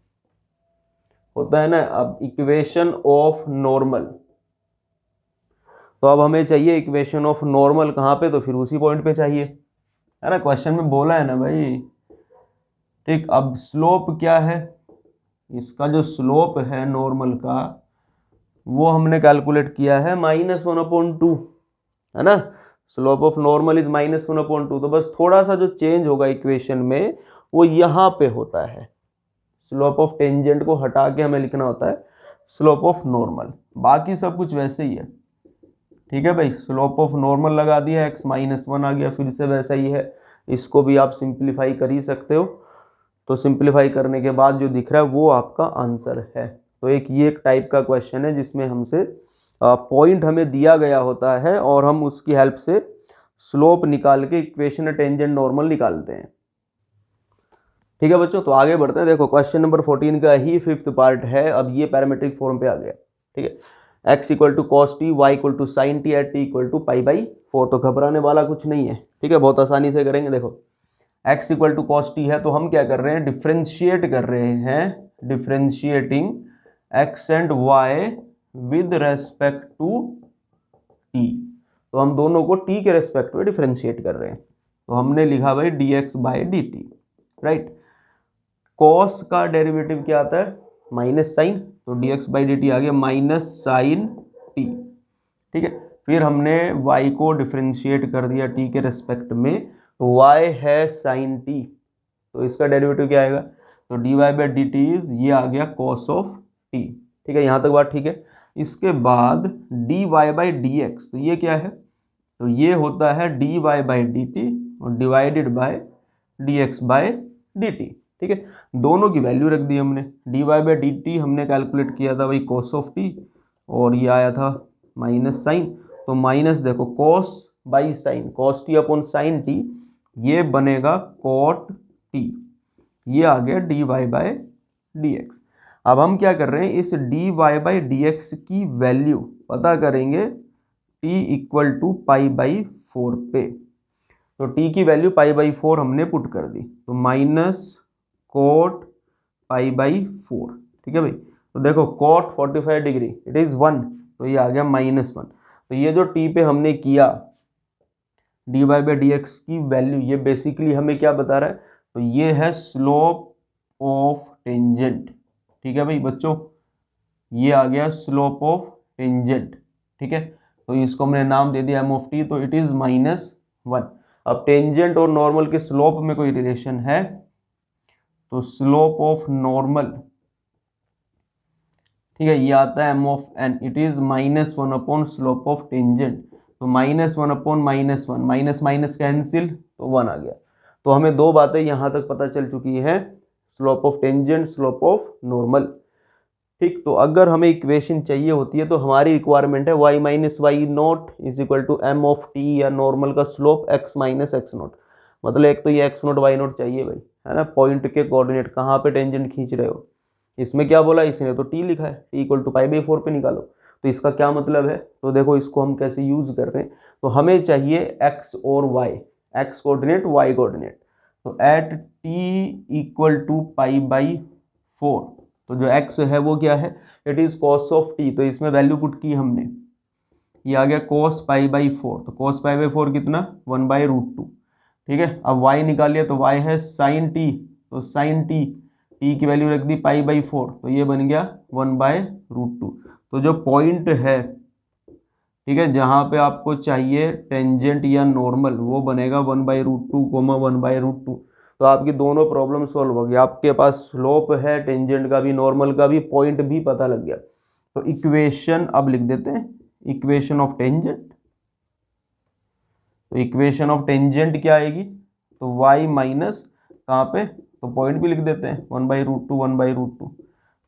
होता है ना। अब इक्वेशन ऑफ नॉर्मल, तो अब हमें चाहिए इक्वेशन ऑफ नॉर्मल कहाँ पे, तो फिर उसी पॉइंट पे चाहिए, है ना, क्वेश्चन में बोला है ना भाई। ठीक, अब स्लोप क्या है, इसका जो स्लोप है नॉर्मल का वो हमने कैलकुलेट किया है -1/2, है ना। Slope of normal is -1/2। तो बस थोड़ा सा जो चेंज होगा इक्वेशन में वो यहाँ पे होता है, स्लोप ऑफ टेंजेंट को हटा के हमें लिखना होता है स्लोप ऑफ नॉर्मल, बाकी सब कुछ वैसे ही है। ठीक है भाई, स्लोप ऑफ नॉर्मल लगा दिया, x -1 आ गया, फिर से वैसा ही है। इसको भी आप सिंप्लीफाई कर ही सकते हो, तो सिंप्लीफाई करने के बाद जो दिख रहा है वो आपका आंसर है। तो ये एक टाइप का क्वेश्चन है जिसमें हमसे पॉइंट हमें दिया गया होता है और हम उसकी हेल्प से स्लोप निकाल के इक्वेशन टेंजेंट नॉर्मल निकालते हैं। ठीक है बच्चों, तो आगे बढ़ते हैं। देखो क्वेश्चन नंबर 14 का ही 5th पार्ट है। अब ये पैरामीट्रिक फॉर्म पे आ गया। ठीक है, x equal to cos t, y equal to sine t, at t equal to π/4। तो घबराने वाला कुछ नहीं है, ठीक है, बहुत आसानी से करेंगे। देखो x equal to cos t है तो हम क्या कर रहे हैं, डिफ्रेंशिएट कर रहे हैं, differentiating x and y with respect to t। तो हम दोनों को t के रेस्पेक्ट में डिफ्रेंशिएट कर रहे हैं। तो हमने लिखा भाई dx/dt, राइट। कॉस का डेरिवेटिव क्या आता है, माइनस साइन, तो dx/dt आ गया माइनस साइन टी। ठीक है, फिर हमने y को डिफ्रेंशिएट कर दिया t के रेस्पेक्ट में, तो y है साइन t, तो इसका डेरिवेटिव क्या आएगा, तो dy/dt ये आ गया cos ऑफ t। ठीक है, यहाँ तक बात ठीक है। इसके बाद dy/dx, तो ये क्या है, तो ये होता है dy/dt और डिवाइडेड बाय dx/dt। ठीक है, दोनों की वैल्यू रख दी हमने। dy/dt हमने कैलकुलेट किया था भाई cos ऑफ t, और ये आया था माइनस साइन, तो माइनस देखो cos by sine, cos t upon sine t, ये बनेगा cot t, ये आ गया dy/dx। अब हम क्या कर रहे हैं, इस dy/dx की वैल्यू पता करेंगे t इक्वल टू π/4 पे। तो t की वैल्यू π/4 हमने पुट कर दी, तो माइनस कोट π/4। ठीक है भाई, तो देखो कोट 45 डिग्री इट इज 1, तो ये आ गया -1। तो ये जो t पे हमने किया dy/dx की वैल्यू, ये बेसिकली हमें क्या बता रहा है, तो ये है स्लोप ऑफ टेंजेंट। ठीक है भाई बच्चों, ये आ गया स्लोप ऑफ टेंजेंट। ठीक है, तो इसको हमने नाम दे दिया m(t), तो इट इज -1। अब टेंजेंट और नॉर्मल के स्लोप में कोई रिलेशन है, तो स्लोप ऑफ नॉर्मल, ठीक है, ये आता है m(n), it is -1 upon slope of tangent. तो -1 अपॉन -1, माइनस माइनस कैंसिल, तो 1 आ गया। तो हमें दो बातें यहाँ तक पता चल चुकी है, slope of tangent, slope of normal. ठीक, तो अगर हमें इक्वेशन चाहिए होती है तो हमारी रिक्वायरमेंट है y minus y naught is equal to m(t) या नॉर्मल का slope x minus x naught. मतलब एक तो ये x नॉट y नॉट चाहिए भाई, है ना, पॉइंट के कोऑर्डिनेट कहाँ पे टेंजेंट खींच रहे हो। इसमें क्या बोला, इसने तो t लिखा है, t इक्वल टू π/4 पे निकालो। तो इसका क्या मतलब है, तो देखो इसको हम कैसे यूज कर रहे हैं। तो हमें चाहिए x और y, x coordinate y coordinate. तो एट t इक्वल टू π/4, तो जो x है वो क्या है, it is cos of t। तो इसमें वैल्यू पुट की हमने, ये आ गया cos π/4। तो cos π/4 कितना, 1/√2। ठीक है, अब y निकालिए, तो y है sin t, तो sin t, t की वैल्यू रख दी π/4, तो ये बन गया 1/√2। तो जो पॉइंट है, ठीक है, जहां पे आपको चाहिए टेंजेंट या नॉर्मल, वो बनेगा 1/√2, 1/√2। तो आपकी दोनों प्रॉब्लम सॉल्व हो गई, आपके पास स्लोप है टेंजेंट का भी, नॉर्मल का भी, पॉइंट भी पता लग गया। तो इक्वेशन अब लिख देते हैं, इक्वेशन ऑफ टेंजेंट। तो इक्वेशन ऑफ टेंजेंट क्या आएगी, तो y माइनस कहाँ पे, तो पॉइंट भी लिख देते हैं 1/√2, 1/√2।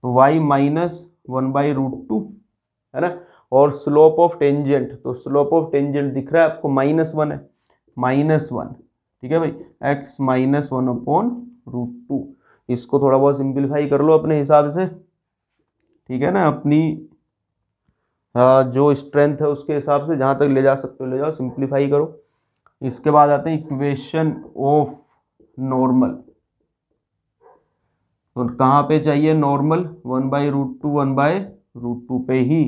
तो y माइनस 1/√2, है ना, और स्लोप ऑफ टेंजेंट, तो स्लोप ऑफ टेंजेंट दिख रहा है आपको -1 है, -1। ठीक है भाई, x -1 अपॉन √2। इसको थोड़ा बहुत सिंप्लीफाई कर लो अपने हिसाब से, ठीक है ना, अपनी जो स्ट्रेंथ है उसके हिसाब से जहाँ तक ले जा सकते हो ले जाओ, सिंप्लीफाई करो। इसके बाद आते हैं इक्वेशन ऑफ नॉर्मल। तो कहाँ पे चाहिए नॉर्मल, 1/√2, 1/√2 पे ही।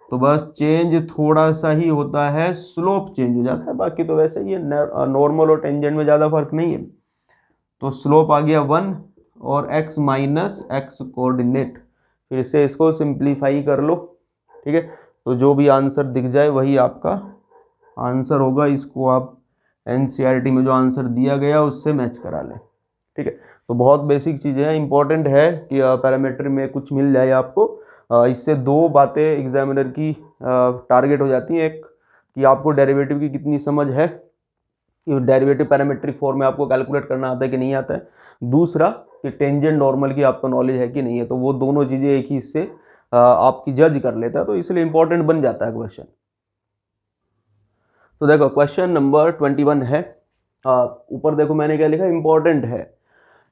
तो बस चेंज थोड़ा सा ही होता है, स्लोप चेंज हो जाता है, बाकी तो वैसे ही है, नॉर्मल और टेंजेंट में ज़्यादा फर्क नहीं है। तो स्लोप आ गया 1 और x माइनस एक्स कोऑर्डिनेट। फिर से इसको सिंप्लीफाई कर लो, ठीक है, तो जो भी आंसर दिख जाए वही आपका आंसर होगा। इसको आप एनसीईआरटी में जो आंसर दिया गया उससे मैच करा लें। ठीक है, तो बहुत बेसिक चीज़ें हैं, इंपॉर्टेंट है कि पैरामीटर में कुछ मिल जाए आपको। इससे दो बातें एग्जामिनर की टारगेट हो जाती हैं, एक कि आपको डेरिवेटिव की कितनी समझ है, डेरिवेटिव पैरामीट्रिक फॉर्म में आपको कैलकुलेट करना आता है कि नहीं आता है, दूसरा कि टेंजेंट नॉर्मल की आपको नॉलेज है कि नहीं है। तो वो दोनों चीज़ें एक ही इससे आपकी जज कर लेता है, तो इसलिए इंपॉर्टेंट बन जाता है क्वेश्चन। तो देखो क्वेश्चन नंबर 21 है, ऊपर देखो मैंने क्या लिखा, इंपॉर्टेंट है।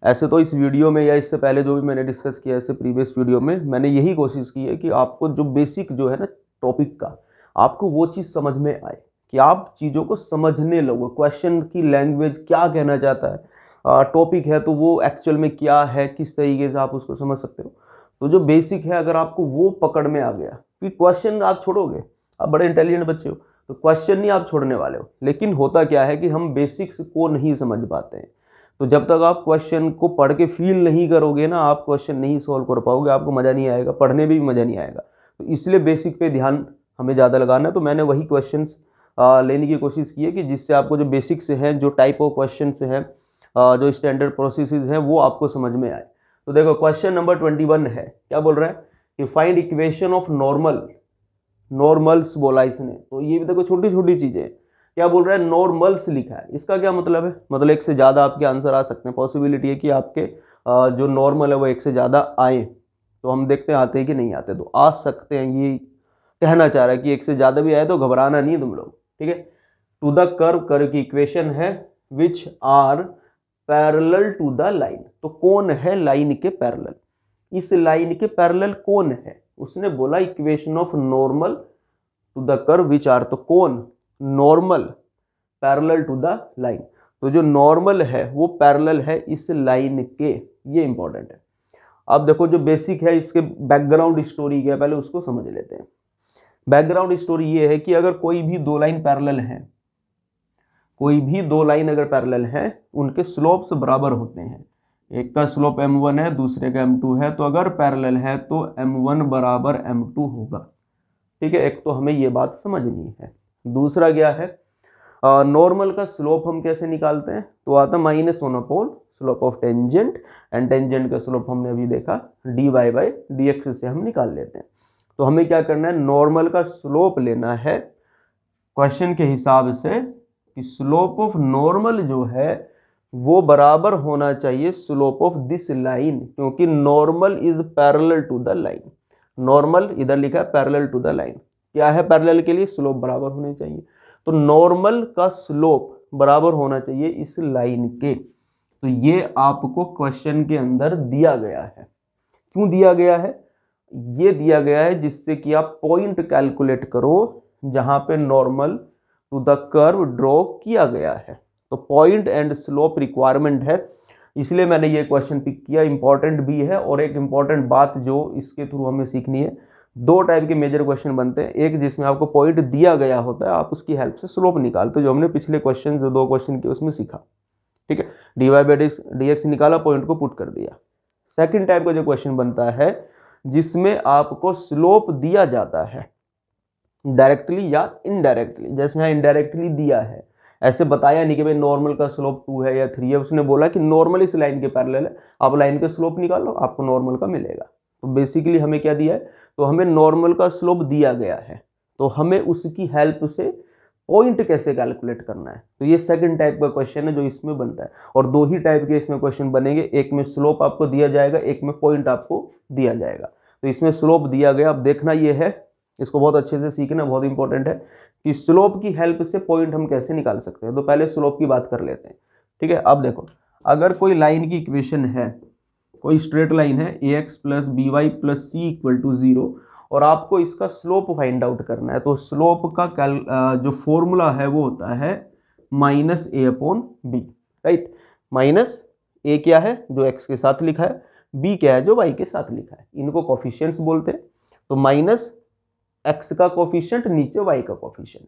ऐसे तो इस वीडियो में या इससे पहले जो भी मैंने डिस्कस किया ऐसे प्रीवियस वीडियो में, मैंने यही कोशिश की है कि आपको जो बेसिक जो है ना टॉपिक का, आपको वो चीज़ समझ में आए, कि आप चीज़ों को समझने लगो, क्वेश्चन की लैंग्वेज क्या कहना चाहता है, टॉपिक है तो वो एक्चुअल में क्या है, किस तरीके से आप उसको समझ सकते हो। तो जो बेसिक है अगर आपको वो पकड़ में आ गया, फिर क्वेश्चन आप छोड़ोगे, आप बड़े इंटेलिजेंट बच्चे हो तो क्वेश्चन नहीं आप छोड़ने वाले हो। लेकिन होता क्या है कि हम बेसिक्स को नहीं समझ पाते हैं, तो जब तक आप क्वेश्चन को पढ़ के फील नहीं करोगे ना, आप क्वेश्चन नहीं सॉल्व कर पाओगे, आपको मज़ा नहीं आएगा, पढ़ने में भी मज़ा नहीं आएगा। तो इसलिए बेसिक पे ध्यान हमें ज़्यादा लगाना है। तो मैंने वही क्वेश्चंस लेने की कोशिश की है कि जिससे आपको जो बेसिक से हैं, जो टाइप ऑफ क्वेश्चन से हैं, जो स्टैंडर्ड प्रोसेसेस हैं, वो आपको समझ में आए। तो देखो क्वेश्चन नंबर 21 है, क्या बोल रहा है कि find equation of normal, normals बोला इसने। तो ये भी देखो छोटी छोटी चीज़ें, क्या बोल रहा है, नॉर्मल्स लिखा है, इसका क्या मतलब है, मतलब एक से ज़्यादा आपके आंसर आ सकते हैं, पॉसिबिलिटी है कि आपके जो नॉर्मल है वो एक से ज़्यादा आए। तो हम देखते हैं आते हैं कि नहीं आते, तो आ सकते हैं, ये कहना चाह रहा है कि एक से ज़्यादा भी आए तो घबराना नहीं तुम लोग, ठीक है। टू द कर्व की इक्वेशन है which are parallel to the line. तो कौन है लाइन के पैरेलल, इस लाइन के पैरेलल कौन है, उसने बोला equation of normal to the curve which are, तो कौन, normal parallel to the line. तो जो नॉर्मल है वो पैरेलल है इस लाइन के, ये इंपॉर्टेंट है। अब देखो जो बेसिक है इसके बैकग्राउंड स्टोरी क्या है, पहले उसको समझ लेते हैं। बैकग्राउंड स्टोरी ये है कि अगर कोई भी दो लाइन पैरेलल है कोई भी दो लाइन अगर पैरेलल हैं उनके स्लोप्स बराबर होते हैं। एक का स्लोप m1 है, दूसरे का m2 है, तो अगर पैरेलल है तो m1 बराबर m2 होगा। ठीक है, एक तो हमें ये बात समझनी है। दूसरा क्या है, नॉर्मल का स्लोप हम कैसे निकालते हैं, तो आता -1/, slope of tangent, and tangent का स्लोप हमने अभी देखा dy/dx से हम निकाल लेते हैं। तो हमें क्या करना है, नॉर्मल का स्लोप लेना है क्वेश्चन के हिसाब से कि स्लोप ऑफ नॉर्मल जो है वो बराबर होना चाहिए स्लोप ऑफ दिस लाइन, क्योंकि normal is parallel to the line. Normal इधर लिखा है पैरेलल टू द लाइन, क्या है पैरेलल के लिए, स्लोप बराबर होने चाहिए। तो नॉर्मल का स्लोप बराबर होना चाहिए इस लाइन के। तो ये आपको क्वेश्चन के अंदर दिया गया है। क्यों दिया गया है, ये दिया गया है जिससे कि आप पॉइंट कैलकुलेट करो जहां पे normal to the curve draw किया गया है। तो पॉइंट एंड स्लोप रिक्वायरमेंट है, इसलिए मैंने ये क्वेश्चन पिक किया। इंपॉर्टेंट भी है, और एक इंपॉर्टेंट बात जो इसके थ्रू हमें सीखनी है, दो टाइप के मेजर क्वेश्चन बनते हैं। एक जिसमें आपको पॉइंट दिया गया होता है, आप उसकी हेल्प से स्लोप निकालते हो, जो हमने पिछले क्वेश्चन जो दो क्वेश्चन किए उसमें सीखा। ठीक है, dy/dx निकाला, पॉइंट को पुट कर दिया। सेकेंड टाइप का जो क्वेश्चन बनता है जिसमें आपको स्लोप दिया जाता है डायरेक्टली या इनडायरेक्टली। जैसे यहाँ इनडायरेक्टली दिया है, ऐसे बताया नहीं कि भाई नॉर्मल का स्लोप 2 है या 3 है, उसने बोला कि नॉर्मल इस लाइन के पैरेलल है, आप लाइन का स्लोप निकालो, आपको नॉर्मल का मिलेगा। तो बेसिकली हमें क्या दिया है, तो हमें नॉर्मल का स्लोप दिया गया है, तो हमें उसकी हेल्प से पॉइंट कैसे कैलकुलेट करना है। तो ये सेकंड टाइप का क्वेश्चन है जो इसमें बनता है। और दो ही टाइप के इसमें क्वेश्चन बनेंगे, एक में स्लोप आपको दिया जाएगा, एक में पॉइंट आपको दिया जाएगा। तो इसमें स्लोप दिया गया, अब देखना ये है, इसको बहुत अच्छे से सीखना, बहुत इंपॉर्टेंट है कि स्लोप की हेल्प से पॉइंट हम कैसे निकाल सकते हैं। तो पहले स्लोप की बात कर लेते हैं। ठीक है, अब देखो, अगर कोई लाइन की इक्वेशन है, कोई स्ट्रेट लाइन है ax + by + c = 0, और आपको इसका स्लोप फाइंड आउट करना है, तो स्लोप का जो फॉर्मूला है वो होता है -a/b, राइट। -a क्या है, जो x के साथ लिखा है, b क्या है, जो y के साथ लिखा है। इनको कोफिशिएंट्स बोलते हैं। तो -x का कोफिशिएंट नीचे y का कोफिशिएंट,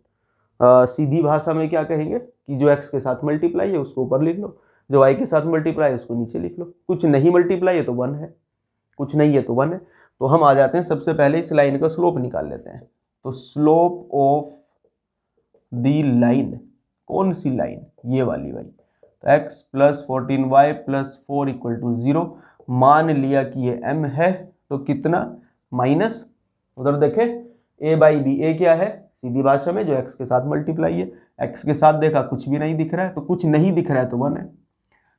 सीधी भाषा में क्या कहेंगे कि जो x के साथ मल्टीप्लाई है उसको ऊपर लिख लो, जो y के साथ मल्टीप्लाई है उसको नीचे लिख लो। कुछ नहीं मल्टीप्लाई है तो 1 है, कुछ नहीं है तो 1 है। तो हम आ जाते हैं, सबसे पहले इस लाइन का स्लोप निकाल लेते हैं। तो स्लोप ऑफ दी लाइन, कौन सी लाइन, ये वाली भाई। तो x + 14y + 4 = 0। मान लिया कि ये m है, तो कितना माइनस, उधर देखें a/b, a क्या है, सीधी भाषा में जो x के साथ मल्टीप्लाई है। x के साथ देखा कुछ भी नहीं दिख रहा है, तो कुछ नहीं दिख रहा है तो 1 है।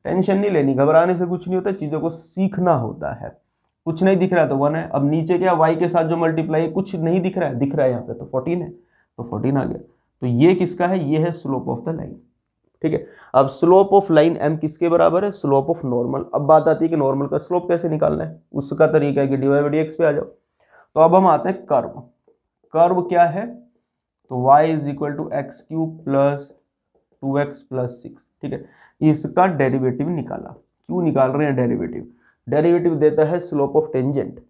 टेंशन नहीं लेनी, घबराने से कुछ नहीं होता, चीज़ों को सीखना होता है। कुछ नहीं दिख रहा है तो 1 है। अब नीचे क्या, y के साथ जो मल्टीप्लाई है, कुछ नहीं दिख रहा है, दिख रहा है यहाँ पे, तो 14 है, तो 14 आ गया। तो ये किसका है, ये है स्लोप ऑफ द लाइन। ठीक है, अब स्लोप ऑफ लाइन m किसके बराबर है, स्लोप ऑफ नॉर्मल। अब बात आती है कि नॉर्मल का स्लोप कैसे निकालना है, उसका तरीका है कि dy/dx पे आ जाओ। तो अब हम आते हैं कर्व। कर्व क्या है, तो y = x³ + 2x + 6। ठीक है, इसका डेरिवेटिव निकाला। क्यों निकाल रहे हैं डेरिवेटिव, डेरिवेटिव देता है स्लोप ऑफ टेंजेंट।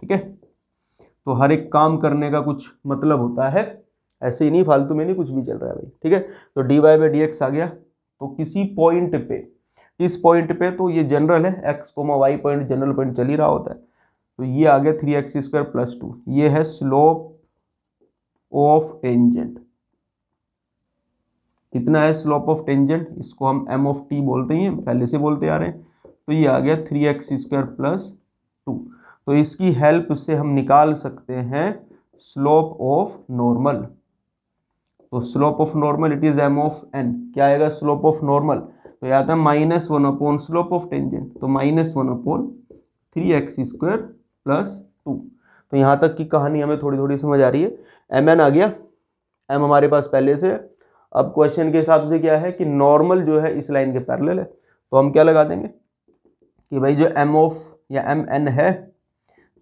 ठीक है, तो हर एक काम करने का कुछ मतलब होता है, ऐसे ही नहीं फालतू में नहीं कुछ भी चल रहा है भाई। ठीक है, तो dy/dx आ गया। तो किसी पॉइंट पे, इस पॉइंट पे, तो ये जनरल है, x, y point general point चल ही रहा होता है। तो ये आ गया 3x² + 2, ये है स्लोप ऑफ टेंजेंट। कितना है स्लोप ऑफ टेंजेंट, इसको हम m(t) बोलते हैं, पहले से बोलते आ रहे हैं। तो ये आ गया 3x² + 2। तो इसकी हेल्प से हम निकाल सकते हैं स्लोप ऑफ नॉर्मल। तो slope of normal it is m(n). क्या आएगा स्लोप ऑफ नॉर्मल, तो यह आता है -1/, स्लोप ऑफ टेंजेंट, तो -1/3x² + 2। तो यहाँ तक की कहानी हमें थोड़ी थोड़ी समझ आ रही है। mn आ गया, m हमारे पास पहले से। अब क्वेश्चन के हिसाब से क्या है कि नॉर्मल जो है इस लाइन के पैरेलल है, तो हम क्या लगा देंगे कि भाई जो mn है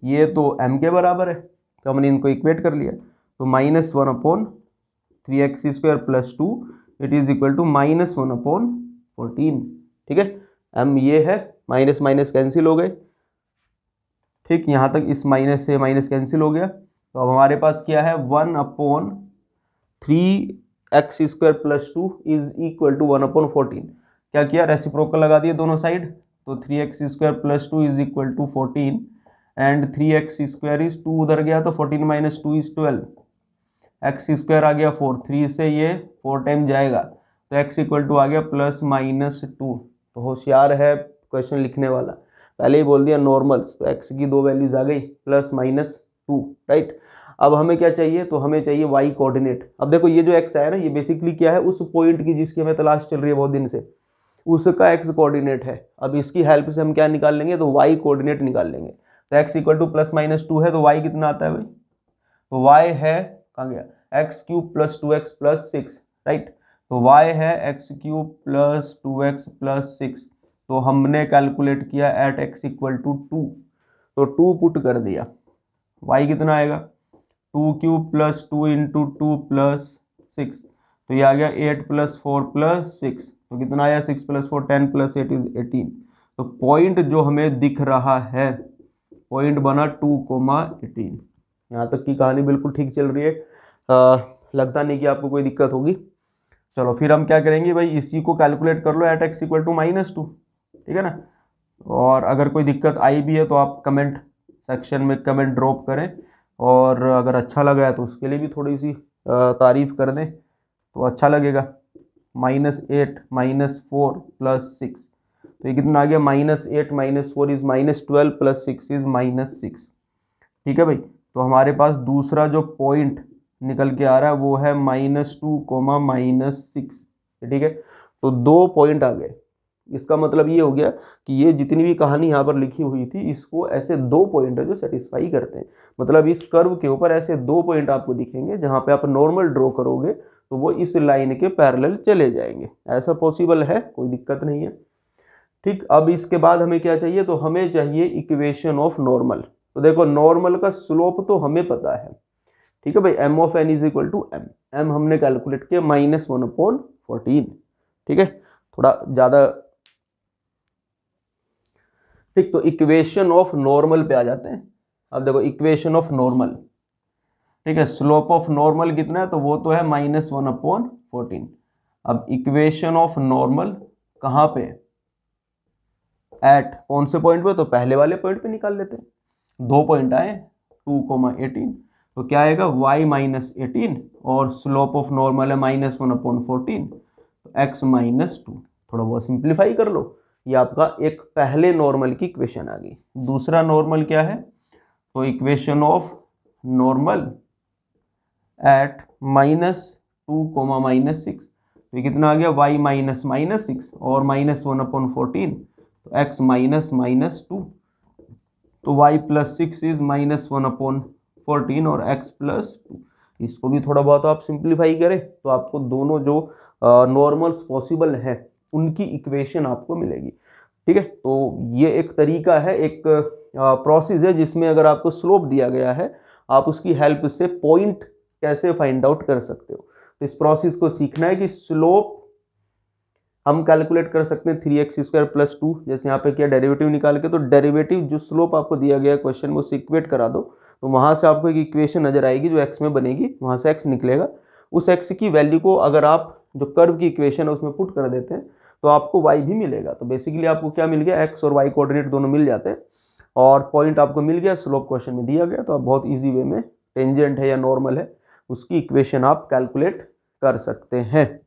ये तो m के बराबर है, तो हमने इनको इक्वेट कर लिया। तो -1/3x² + 2 it is equal to -1/14। ठीक है, m ये है, माइनस माइनस कैंसिल हो गए। ठीक, यहाँ तक इस माइनस से माइनस कैंसिल हो गया। तो अब हमारे पास क्या है, 1/3 x square plus 2 is equal to 1/14। क्या किया, रेसिप्रोकल लगा दिए दोनों साइड, तो 3x square plus 2 is equal to 14 and 3x square is 2 उधर गया तो 14 माइनस 2 इज 12, एक्स स्क्वायर आ गया 4, 3 से ये 4 टाइम जाएगा तो x इक्वल टू आ गया प्लस माइनस 2। तो होशियार है क्वेश्चन लिखने वाला, पहले ही बोल दिया नॉर्मल्स, तो x की दो वैल्यूज आ गई प्लस माइनस 2, राइट। अब हमें क्या चाहिए, तो हमें चाहिए y कोऑर्डिनेट। अब देखो ये जो x आया ना, ये बेसिकली क्या है, उस पॉइंट की जिसकी हमें तलाश चल रही है बहुत दिन से, उसका x कोऑर्डिनेट है। अब इसकी हेल्प से हम क्या निकाल लेंगे, तो y कोऑर्डिनेट निकाल लेंगे। तो x equal two plus minus 2 है, तो y कितना आता है भाई, तो y है, कहाँ गया, x cube plus 2x plus 6, right. तो y है x cube plus 2x plus 6, तो हमने कैलकुलेट किया एट x इक्वल टू 2, तो 2 पुट कर दिया, y कितना आएगा 2 क्यूब प्लस 2 इंटू 2 प्लस 6, तो ये आ गया 8 प्लस 4 प्लस 6, तो कितना आया 6 प्लस 4 10 प्लस 8 इज 18। तो पॉइंट जो हमें दिख रहा है, पॉइंट बना 2,18। यहाँ तक की कहानी बिल्कुल ठीक चल रही है, लगता नहीं कि आपको कोई दिक्कत होगी। चलो फिर हम क्या करेंगे भाई, इसी को कैलकुलेट कर लो एट x इक्वल टू -2, ठीक है ना। और अगर कोई दिक्कत आई भी है तो आप कमेंट सेक्शन में कमेंट ड्रॉप करें, और अगर अच्छा लगा है तो उसके लिए भी थोड़ी सी तारीफ कर दें तो अच्छा लगेगा। -8 -4 प्लस 6, तो ये कितना आ गया, -8 -4 इज -12 प्लस 6 इज -6, ठीक है भाई। तो हमारे पास दूसरा जो पॉइंट निकल के आ रहा है वो है -2, -6, ठीक है। तो 2 पॉइंट आ गए, इसका मतलब ये हो गया कि ये जितनी भी कहानी यहाँ पर लिखी हुई थी, इसको ऐसे 2 पॉइंट है जो सेटिस्फाई करते हैं। मतलब इस कर्व के ऊपर ऐसे 2 पॉइंट आपको दिखेंगे, जहाँ पे आप नॉर्मल ड्रॉ करोगे तो वो इस लाइन के पैरेलल चले जाएंगे। ऐसा पॉसिबल है, कोई दिक्कत नहीं है, ठीक। अब इसके बाद हमें क्या चाहिए, तो हमें चाहिए इक्वेशन ऑफ नॉर्मल। तो देखो नॉर्मल का स्लोप तो हमें पता है, ठीक है भाई, m of n is equal to m हमने कैलकुलेट किया -1/14, ठीक है, थोड़ा ज़्यादा, ठीक। तो इक्वेशन ऑफ नॉर्मल पे आ जाते हैं। अब देखो इक्वेशन ऑफ नॉर्मल, ठीक है, स्लोप ऑफ नॉर्मल कितना है, तो वो तो है -1/14। अब इक्वेशन ऑफ नॉर्मल कहाँ पे, एट कौन से पॉइंट पे, तो पहले वाले पॉइंट पे निकाल लेते हैं। 2 पॉइंट आए 2,18, तो क्या आएगा y -18 और स्लोप ऑफ नॉर्मल है -1/14, तो x -2। थोड़ा बहुत सिंप्लीफाई कर लो, ये आपका एक पहले नॉर्मल की इक्वेशन आ गई। दूसरा नॉर्मल क्या है, तो इक्वेशन ऑफ नॉर्मल एट -2, -6, तो ये कितना आ गया y -6 और -1/14, तो x -2, तो y + 6 इज -1/14 और x + 2। इसको भी थोड़ा बहुत आप सिंप्लीफाई करें तो आपको दोनों जो नॉर्मल्स पॉसिबल हैं उनकी इक्वेशन आपको मिलेगी, ठीक है। तो ये एक तरीका है, एक प्रोसेस है जिसमें अगर आपको स्लोप दिया गया है, आप उसकी हेल्प से पॉइंट कैसे फाइंड आउट कर सकते हो। तो इस प्रोसेस को सीखना है कि स्लोप हम कैलकुलेट कर सकते हैं 3x² + 2, जैसे यहाँ पे किया डेरिवेटिव निकाल के, तो डेरिवेटिव जो स्लोप आपको दिया गया है क्वेश्चन में उससे इक्वेट करा दो, तो वहाँ से आपको एक इक्वेशन नजर आएगी जो x में बनेगी, वहाँ से x निकलेगा। उस x की वैल्यू को अगर आप जो कर्व की इक्वेशन है उसमें पुट कर देते हैं तो आपको y भी मिलेगा। तो बेसिकली आपको क्या मिल गया, x और y कोऑर्डिनेट दोनों मिल जाते हैं और पॉइंट आपको मिल गया, स्लोप क्वेश्चन में दिया गया, तो आप बहुत ईजी वे में टेंजेंट है या नॉर्मल है उसकी इक्वेशन आप कैलकुलेट कर सकते हैं।